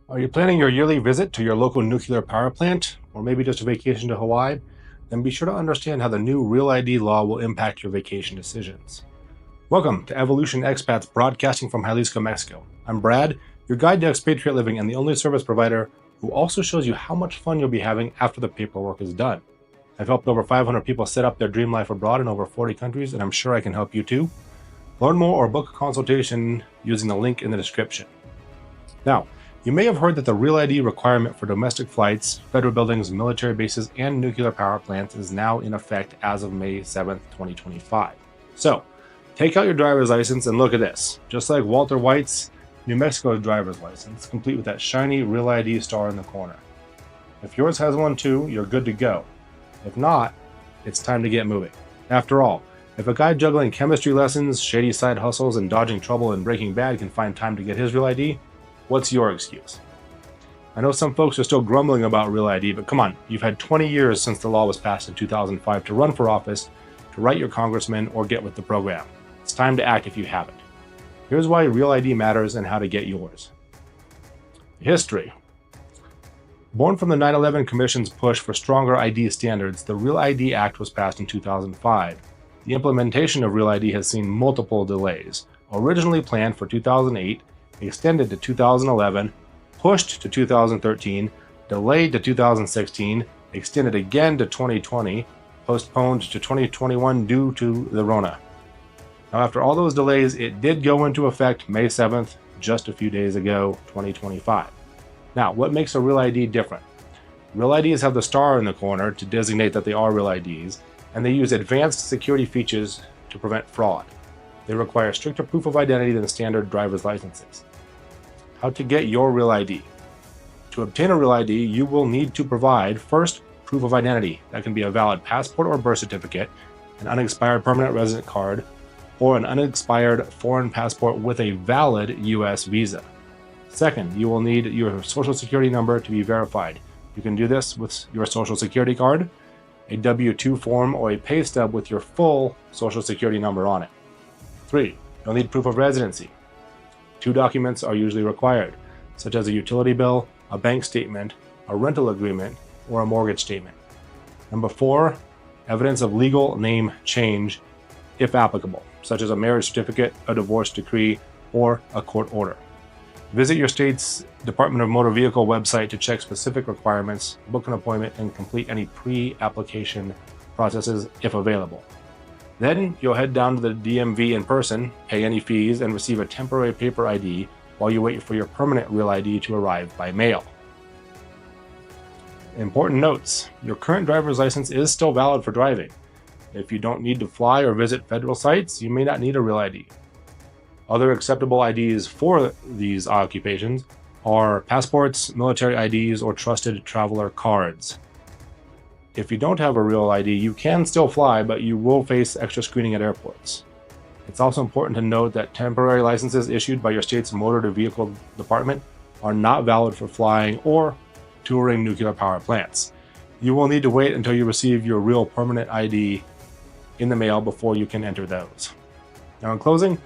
Are you planning your yearly visit to your local nuclear power plant, or maybe just a vacation to Hawaii? Then be sure to understand how the new Real ID law will impact your vacation decisions. Welcome to Evolution Expats broadcasting from Jalisco, Mexico. I'm Brad, your guide to expatriate living and the only service provider who also shows you how much fun you'll be having after the paperwork is done. I've helped over 500 people set up their dream life abroad in over 40 countries, and I'm sure I can help you too. Learn more or book a consultation using the link in the description. Now, you may have heard that the Real ID requirement for domestic flights, federal buildings, military bases, and nuclear power plants is now in effect as of May 7th, 2025. So, take out your driver's license and look at this. Just like Walter White's New Mexico driver's license, complete with that shiny Real ID star in the corner. If yours has one too, you're good to go. If not, it's time to get moving. After all, if a guy juggling chemistry lessons, shady side hustles, and dodging trouble in Breaking Bad can find time to get his Real ID, what's your excuse? I know some folks are still grumbling about Real ID, but come on, you've had 20 years since the law was passed in 2005 to run for office, to write your congressman, or get with the program. It's time to act if you haven't. Here's why Real ID matters and how to get yours. History. Born from the 9/11 Commission's push for stronger ID standards, the Real ID Act was passed in 2005. The implementation of Real ID has seen multiple delays. Originally planned for 2008, extended to 2011, pushed to 2013, delayed to 2016, extended again to 2020, postponed to 2021 due to the Rona. Now, after all those delays, it did go into effect May 7th, just a few days ago, 2025. Now, what makes a Real ID different? Real IDs have the star in the corner to designate that they are Real IDs, and they use advanced security features to prevent fraud. They require stricter proof of identity than standard driver's licenses. How to get your Real ID. To obtain a Real ID, you will need to provide, first, proof of identity. That can be a valid passport or birth certificate, an unexpired permanent resident card, or an unexpired foreign passport with a valid U.S. visa. Second, you will need your social security number to be verified. You can do this with your social security card, a W-2 form, or a pay stub with your full social security number on it. 3. You'll need proof of residency. 2 documents are usually required, such as a utility bill, a bank statement, a rental agreement, or a mortgage statement. Number 4, evidence of legal name change, if applicable, such as a marriage certificate, a divorce decree, or a court order. Visit your state's Department of Motor Vehicle website to check specific requirements, book an appointment, and complete any pre-application processes if available. Then you'll head down to the DMV in person, pay any fees, and receive a temporary paper ID while you wait for your permanent Real ID to arrive by mail. Important notes: your current driver's license is still valid for driving. If you don't need to fly or visit federal sites, you may not need a Real ID. Other acceptable IDs for these occupations are passports, military IDs, or trusted traveler cards. If you don't have a Real ID, you can still fly, but you will face extra screening at airports. It's also important to note that temporary licenses issued by your state's motor vehicle department are not valid for flying or touring nuclear power plants. You will need to wait until you receive your real permanent ID in the mail before you can enter those. Now, in closing,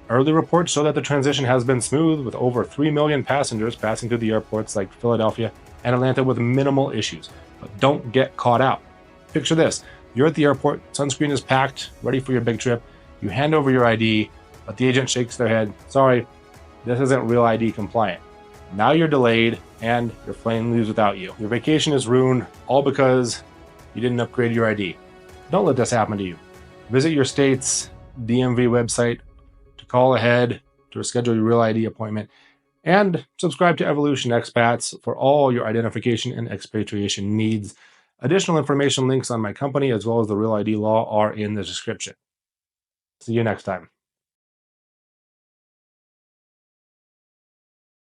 early reports show that the transition has been smooth, with over 3 million passengers passing through the airports like Philadelphia and Atlanta with minimal issues. But don't get caught out. Picture this: you're at the airport, sunscreen is packed, ready for your big trip. You hand over your ID, but the agent shakes their head. Sorry, this isn't Real ID compliant. Now you're delayed and your plane leaves without you. Your vacation is ruined, all because you didn't upgrade your ID. Don't let this happen to you. Visit your state's DMV website to call ahead to schedule your Real ID appointment, and subscribe to Evolution Expats for all your identification and expatriation needs. Additional information links on my company as well as the Real ID law are in the description. See you next time.